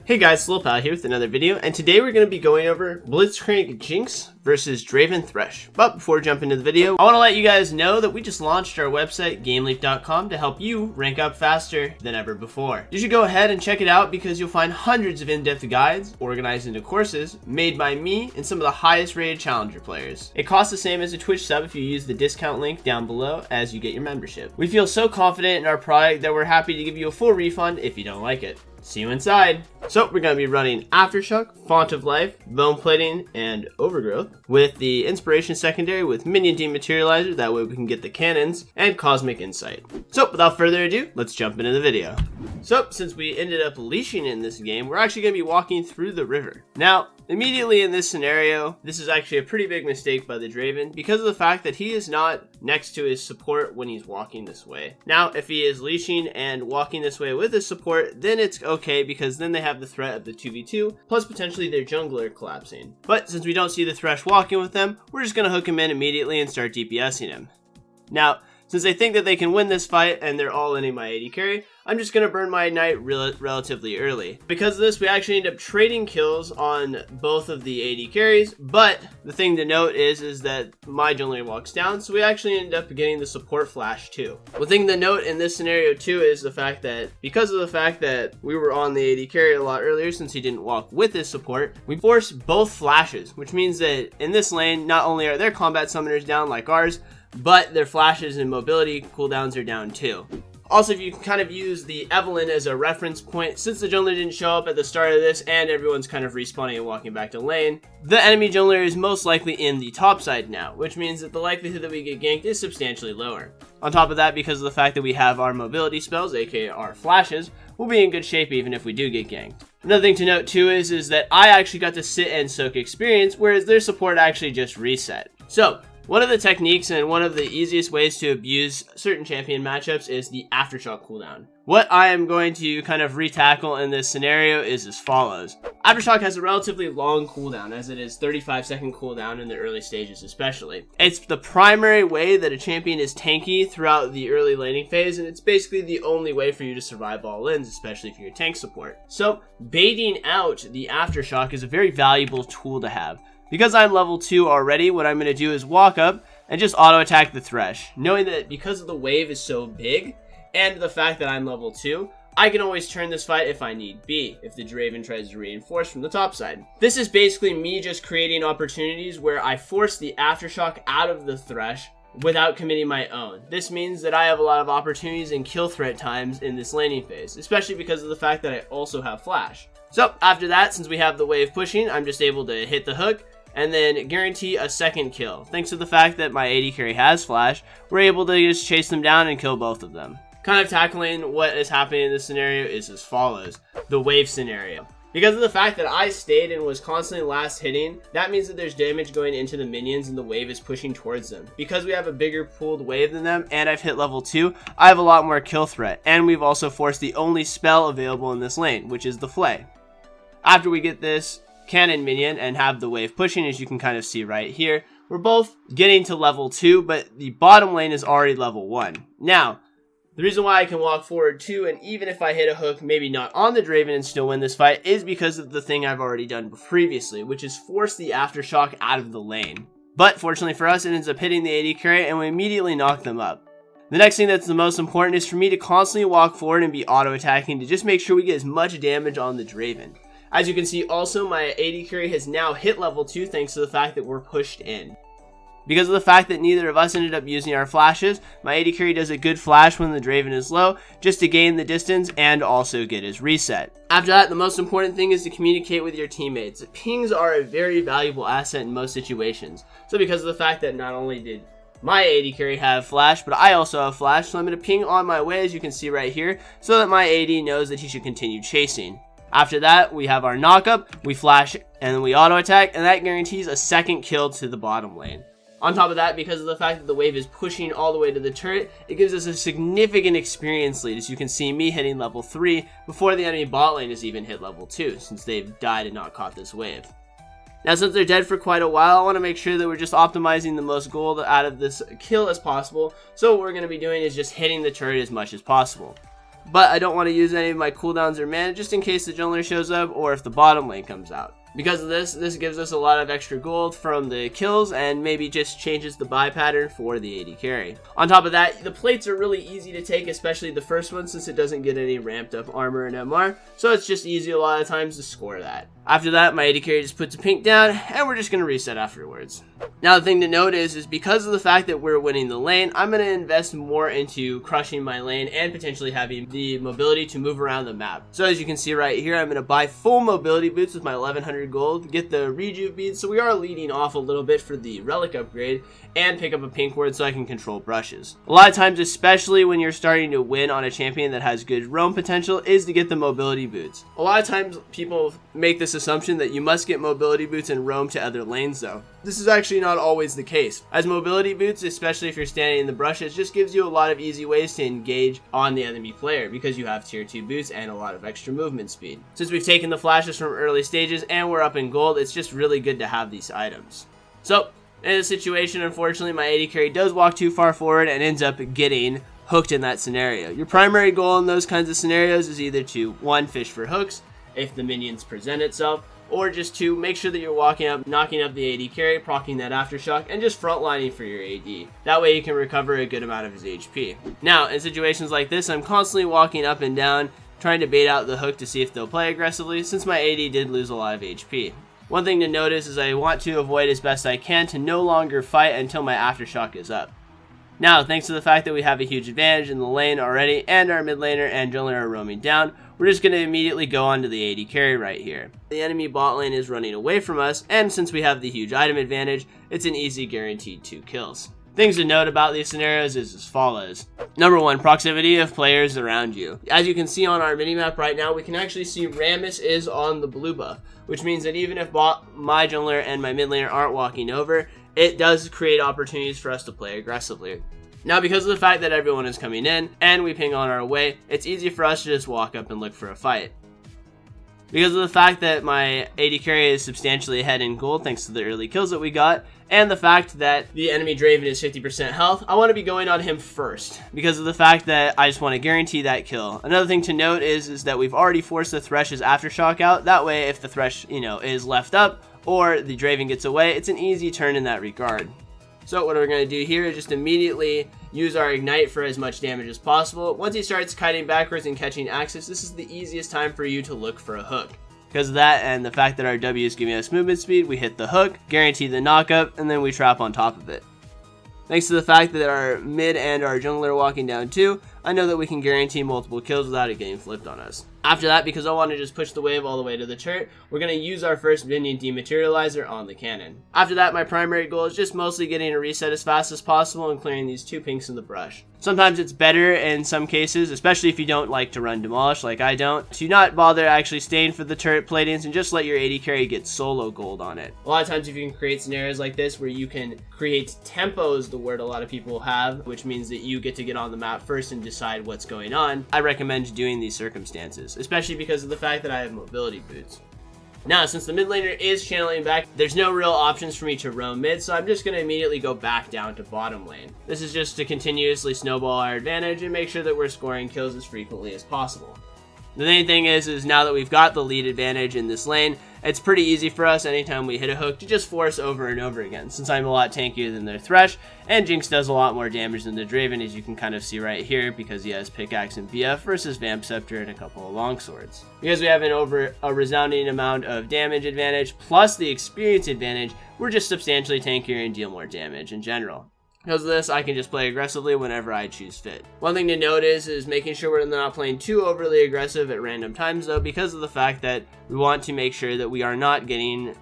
Hey guys, Lohpally here with another video, and today we're going to be going over Blitzcrank Jinx versus Draven Thresh. But before jumping into the video, I want to let you guys know that we just launched our website, GameLeap.com, to help you rank up faster than ever before. You should go ahead and check it out because you'll find hundreds of in-depth guides organized into courses made by me and some of the highest rated challenger players. It costs the same as a Twitch sub if you use the discount link down below as you get your membership. We feel so confident in our product that we're happy to give you a full refund if you don't like it. See you inside. So we're going to be running Aftershock, Font of Life, Bone Plating, and Overgrowth with the Inspiration secondary with Minion Dematerializer. That way we can get the cannons and Cosmic Insight. So without further ado, let's jump into the video. So since we ended up leashing in this game, we're actually going to be walking through the river. Now, immediately in this scenario, this is actually a pretty big mistake by the Draven because of the fact that he is not next to his support when he's walking this way. Now, if he is leashing and walking this way with his support, then it's okay because then they have the threat of the 2v2, plus potentially their jungler collapsing. But since we don't see the Thresh walking with them, we're just going to hook him in immediately and start DPSing him. Now, since they think that they can win this fight and they're all in my AD carry, I'm just going to burn my Ignite relatively early. Because of this, we actually end up trading kills on both of the AD carries, but the thing to note is that my jungler walks down, so we actually end up getting the support flash too. One thing to note in this scenario too is the fact that because of the fact that we were on the AD carry a lot earlier since he didn't walk with his support, we forced both flashes, which means that in this lane, not only are their combat summoners down like ours, but their flashes and mobility cooldowns are down too. Also, if you can kind of use the Evelyn as a reference point, since the jungler didn't show up at the start of this and everyone's kind of respawning and walking back to lane, the enemy jungler is most likely in the top side now, which means that the likelihood that we get ganked is substantially lower. On top of that, because of the fact that we have our mobility spells, aka our flashes, we'll be in good shape even if we do get ganked. Another thing to note too is that I actually got to sit and soak experience, whereas their support actually just reset. So, one of the techniques and one of the easiest ways to abuse certain champion matchups is the aftershock cooldown. What I am going to kind of retackle in this scenario is as follows. Aftershock has a relatively long cooldown, as it is 35-second cooldown in the early stages especially. It's the primary way that a champion is tanky throughout the early laning phase, and it's basically the only way for you to survive all lanes, especially if you're tank support. So baiting out the aftershock is a very valuable tool to have. Because I'm level 2 already, what I'm going to do is walk up and just auto attack the Thresh. Knowing that because the wave is so big, and the fact that I'm level 2, I can always turn this fight if I need be, if the Draven tries to reinforce from the top side. This is basically me just creating opportunities where I force the aftershock out of the Thresh without committing my own. This means that I have a lot of opportunities and kill threat times in this laning phase, especially because of the fact that I also have flash. So after that, since we have the wave pushing, I'm just able to hit the hook and then guarantee a second kill. Thanks to the fact that my AD carry has flash, we're able to just chase them down and kill both of them. Kind of tackling what is happening in this scenario is as follows. The wave scenario. Because of the fact that I stayed and was constantly last hitting, that means that there's damage going into the minions and the wave is pushing towards them. Because we have a bigger pooled wave than them and I've hit level 2, I have a lot more kill threat. And we've also forced the only spell available in this lane, which is the Flay. After we get this cannon minion and have the wave pushing, as you can kind of see right here, we're both getting to level 2, but the bottom lane is already level 1. Now, the reason why I can walk forward too, and even if I hit a hook, maybe not on the Draven and still win this fight, is because of the thing I've already done previously, which is force the aftershock out of the lane. But fortunately for us, it ends up hitting the AD carry and we immediately knock them up. The next thing that's the most important is for me to constantly walk forward and be auto attacking to just make sure we get as much damage on the Draven. As you can see also, my AD carry has now hit level 2 thanks to the fact that we're pushed in. Because of the fact that neither of us ended up using our flashes, my AD carry does a good flash when the Draven is low, just to gain the distance and also get his reset. After that, the most important thing is to communicate with your teammates. Pings are a very valuable asset in most situations. So because of the fact that not only did my AD carry have flash, but I also have flash, so I'm going to ping on my way, as you can see right here, so that my AD knows that he should continue chasing. After that, we have our knock-up, we flash, and then we auto-attack, and that guarantees a second kill to the bottom lane. On top of that, because of the fact that the wave is pushing all the way to the turret, it gives us a significant experience lead, as you can see me hitting level 3 before the enemy bot lane has even hit level 2, since they've died and not caught this wave. Now, since they're dead for quite a while, I want to make sure that we're just optimizing the most gold out of this kill as possible, so what we're going to be doing is just hitting the turret as much as possible. but I don't want to use any of my cooldowns or mana just in case the jungler shows up or if the bottom lane comes out. Because of this gives us a lot of extra gold from the kills and maybe just changes the buy pattern for the AD carry. On top of that, the plates are really easy to take, especially the first one, since it doesn't get any ramped up armor and MR, so it's just easy a lot of times to score that. After that, my AD carry just puts a pink down, and we're just going to reset afterwards. Now the thing to note is because of the fact that we're winning the lane, I'm going to invest more into crushing my lane and potentially having the mobility to move around the map. So as you can see right here, I'm going to buy full mobility boots with my 1100 gold, get the rejuve beads, so we are leading off a little bit for the relic upgrade, and pick up a pink ward so I can control brushes. A lot of times, especially when you're starting to win on a champion that has good roam potential, is to get the mobility boots. A lot of times people make this assumption that you must get mobility boots and roam to other lanes though. This is actually not always the case, as mobility boots, especially if you're standing in the brushes, just gives you a lot of easy ways to engage on the enemy player because you have tier 2 boots and a lot of extra movement speed. Since we've taken the flashes from early stages and we're up in gold, it's just really good to have these items. So in this situation, unfortunately, my AD carry does walk too far forward and ends up getting hooked in that scenario. Your primary goal in those kinds of scenarios is either to 1, fish for hooks if the minions present itself, or just to make sure that you're walking up, knocking up the AD carry, proccing that aftershock, and just frontlining for your AD. That way you can recover a good amount of his HP. Now, in situations like this, I'm constantly walking up and down, trying to bait out the hook to see if they'll play aggressively, since my AD did lose a lot of HP. One thing to notice is I want to avoid as best I can to no longer fight until my aftershock is up. Now, thanks to the fact that we have a huge advantage in the lane already, and our mid laner and jungler are roaming down, we're just going to immediately go onto the AD carry right here. The enemy bot lane is running away from us, and since we have the huge item advantage, it's an easy guaranteed 2 kills. Things to note about these scenarios is as follows. Number 1, proximity of players around you. As you can see on our minimap right now, we can actually see Rammus is on the blue buff, which means that even if my jungler and my mid laner aren't walking over, it does create opportunities for us to play aggressively. Now, because of the fact that everyone is coming in and we ping on our way, it's easy for us to just walk up and look for a fight. Because of the fact that my AD carry is substantially ahead in gold thanks to the early kills that we got, and the fact that the enemy Draven is 50% health, I want to be going on him first, because of the fact that I just want to guarantee that kill. Another thing to note is that we've already forced the Thresh's aftershock out. That way, if the Thresh, is left up, or the Draven gets away, it's an easy turn in that regard. So what we're going to do here is just immediately use our ignite for as much damage as possible. Once he starts kiting backwards and catching axis, this is the easiest time for you to look for a hook. Because of that and the fact that our W is giving us movement speed, we hit the hook, guarantee the knockup, and then we trap on top of it. Thanks to the fact that our mid and our jungler are walking down too, I know that we can guarantee multiple kills without it getting flipped on us. After that, because I want to just push the wave all the way to the turret, we're going to use our first minion dematerializer on the cannon. After that, my primary goal is just mostly getting a reset as fast as possible and clearing these 2 pinks in the brush. Sometimes it's better in some cases, especially if you don't like to run demolish like I don't, to not bother actually staying for the turret platings and just let your AD carry get solo gold on it. A lot of times if you can create scenarios like this where you can create tempo is the word a lot of people have, which means that you get to get on the map first and decide what's going on, I recommend doing these circumstances, especially because of the fact that I have mobility boots. Now, since the mid laner is channeling back, there's no real options for me to roam mid, so I'm just going to immediately go back down to bottom lane. This is just to continuously snowball our advantage and make sure that we're scoring kills as frequently as possible. The main thing is now that we've got the lead advantage in this lane, it's pretty easy for us anytime we hit a hook to just force over and over again, since I'm a lot tankier than their Thresh, and Jinx does a lot more damage than the Draven, as you can kind of see right here, because he has Pickaxe and BF versus Vamp Scepter and a couple of longswords. Because we have a resounding amount of damage advantage, plus the experience advantage, we're just substantially tankier and deal more damage in general. Because of this, I can just play aggressively whenever I choose fit. One thing to note is making sure we're not playing too overly aggressive at random times though, because of the fact that we want to make sure that we are not getting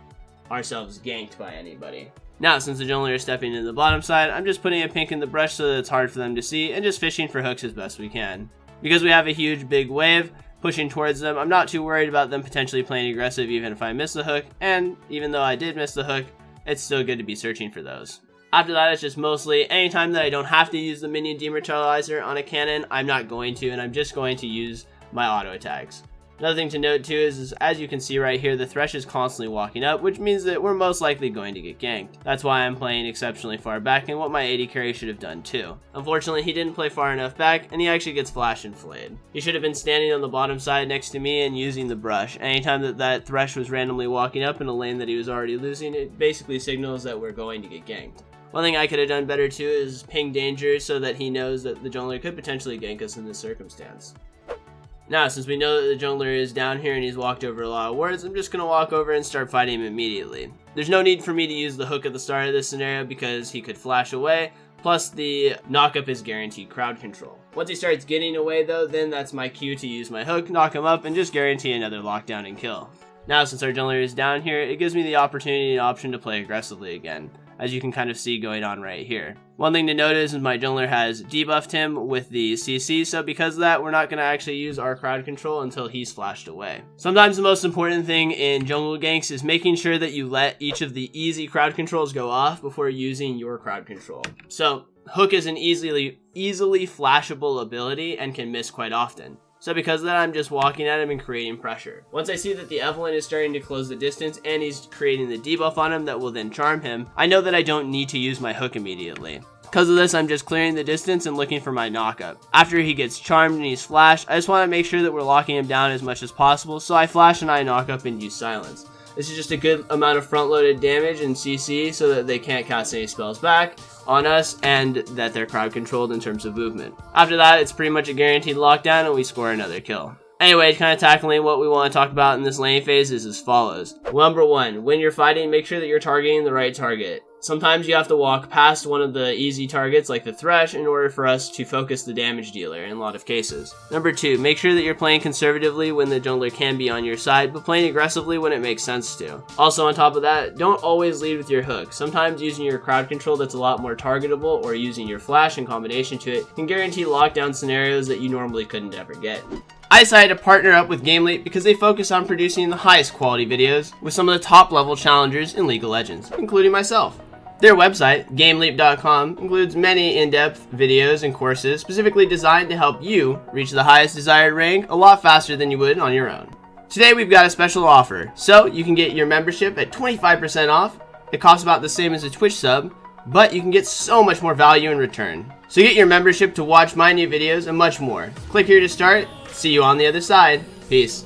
ourselves ganked by anybody. Now, since the jungler is stepping in the bottom side, I'm just putting a pink in the brush so that it's hard for them to see and just fishing for hooks as best we can. Because we have a huge big wave pushing towards them, I'm not too worried about them potentially playing aggressive even if I miss the hook, and even though I did miss the hook, it's still good to be searching for those. After that, it's just mostly anytime that I don't have to use the minion dematerializer on a cannon, I'm not going to, and I'm just going to use my auto attacks. Another thing to note too is as you can see right here, the Thresh is constantly walking up, which means that we're most likely going to get ganked. That's why I'm playing exceptionally far back and what my AD carry should have done too. Unfortunately, he didn't play far enough back and he actually gets flash and flayed. He should have been standing on the bottom side next to me and using the brush. Anytime that Thresh was randomly walking up in a lane that he was already losing, it basically signals that we're going to get ganked. One thing I could have done better too is ping danger so that he knows that the jungler could potentially gank us in this circumstance. Now, since we know that the jungler is down here and he's walked over a lot of wards, I'm just going to walk over and start fighting him immediately. There's no need for me to use the hook at the start of this scenario because he could flash away, plus the knockup is guaranteed crowd control. Once he starts getting away though, then that's my cue to use my hook, knock him up, and just guarantee another lockdown and kill. Now, since our jungler is down here, it gives me the opportunity and option to play aggressively again, as you can kind of see going on right here. One thing to notice is my jungler has debuffed him with the CC, so because of that, we're not going to actually use our crowd control until he's flashed away. Sometimes the most important thing in jungle ganks is making sure that you let each of the easy crowd controls go off before using your crowd control. So, hook is an easily flashable ability and can miss quite often. So because of that, I'm just walking at him and creating pressure. Once I see that the Evelynn is starting to close the distance and he's creating the debuff on him that will then charm him, I know that I don't need to use my hook immediately. Because of this, I'm just clearing the distance and looking for my knockup. After he gets charmed and he's flashed, I just want to make sure that we're locking him down as much as possible, so I flash and I knock up and use silence. This is just a good amount of front-loaded damage and CC so that they can't cast any spells back on us and that they're crowd controlled in terms of movement. After that, it's pretty much a guaranteed lockdown and we score another kill. Anyway, kind of tackling what we want to talk about in this lane phase is as follows. Number 1, when you're fighting, make sure that you're targeting the right target. Sometimes you have to walk past one of the easy targets like the Thresh in order for us to focus the damage dealer in a lot of cases. Number 2, make sure that you're playing conservatively when the jungler can be on your side, but playing aggressively when it makes sense to. Also on top of that, don't always lead with your hook. Sometimes using your crowd control that's a lot more targetable or using your flash in combination to it can guarantee lockdown scenarios that you normally couldn't ever get. I decided to partner up with GameLeap because they focus on producing the highest quality videos with some of the top level challengers in League of Legends, including myself. Their website, GameLeap.com, includes many in-depth videos and courses specifically designed to help you reach the highest desired rank a lot faster than you would on your own. Today we've got a special offer, so you can get your membership at 25% off. It costs about the same as a Twitch sub, but you can get so much more value in return. So get your membership to watch my new videos and much more. Click here to start. See you on the other side. Peace.